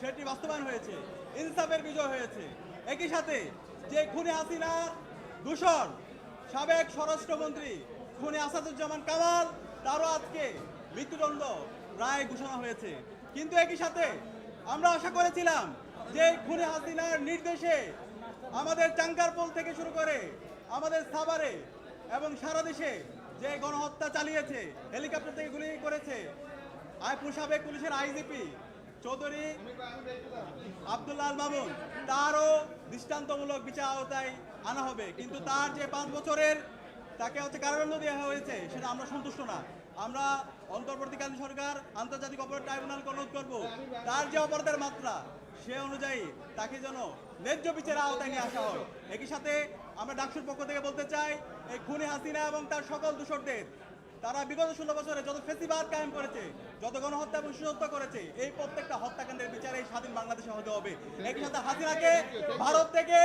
সেটি বাস্তবায়ন হয়েছে, ইনসাফের বিজয় হয়েছে। একই সাথে যে খুনি হাসিনা দূষণ সাবেক স্বরাষ্ট্রমন্ত্রী খুনি আসাদুজ্জামান কামাল, তারও আজকে মৃত্যুদণ্ড রায় ঘোষণা হয়েছে। কিন্তু একই সাথে আমরা আশা করেছিলাম যে খুনি হাসিনার নির্দেশে আমাদের চাঙ্গারপোল থেকে শুরু করে আমাদের সাভারে এবং সারা দেশে যে গণহত্যা চালিয়েছে, হেলিকপ্টার থেকে গুলি করেছে সাবেক পুলিশের আইজিপি চৌধুরী আব্দুল্লাহ আল মামুন, তারও দৃষ্টান্তমূলক বিচার আওতায় আনা হবে। কিন্তু তার যে 5 বছরের তাকে কারাদণ্ড দেওয়া হয়েছে, সেটা আমরা সন্তুষ্ট না। আমরা অন্তর্বর্তীকালীন সরকার আন্তর্জাতিক অপরাধ ট্রাইব্যুনালকে অনুরোধ করব, তার যে অপরাধের মাত্রা সে অনুযায়ী তাকে যেন ন্যায্য বিচারের আওতায় নিয়ে আসা হয়। একই সাথে আমরা ডাকসুর পক্ষ থেকে বলতে চাই, এই খুনি হাসিনা এবং তার সকল দূষরদের, তারা বিগত 16 বছরে যত ফেসিবাদ কায়েম করেছে, যত গণহত্যা এবং শিশুহত্যা করেছে, এই প্রত্যেকটা হত্যাকাণ্ডের বিচারে স্বাধীন বাংলাদেশে হতে হবে। একই সাথে হাসিনাকে ভারত থেকে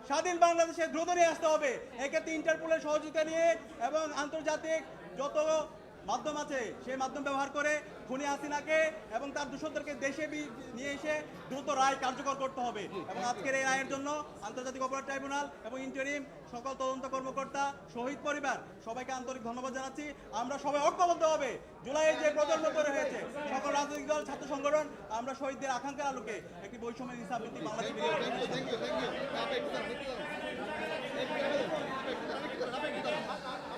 স্বাধীন বাংলাদেশে দ্রুত নিয়ে আসতে হবে। এক্ষেত্রে ইন্টারপোলের সহযোগিতা নিয়ে এবং আন্তর্জাতিক যত মাধ্যম আছে সেই মাধ্যম ব্যবহার করে খুনি হাসিনাকে এবং তার দূষণদেরকে দেশে নিয়ে এসে দ্রুত রায় কার্যকর করতে হবে। এবং আজকের এই রায়ের জন্য আন্তর্জাতিক অপরাধ ট্রাইব্যুনাল এবং ইন্টারিম সকল তদন্ত কর্মকর্তা, শহীদ পরিবার সবাইকে আন্তরিক ধন্যবাদ জানাচ্ছি। আমরা সবাই ঐক্যবদ্ধ হবে, জুলাইয়ে যে প্রজন্ম তৈরি হয়েছে, সকল রাজনৈতিক দল, ছাত্র সংগঠন, আমরা শহীদদের আকাঙ্ক্ষার আলোকে একটি বৈষম্য ইনসাফ ভিত্তিক বাংলাদেশ Thank you.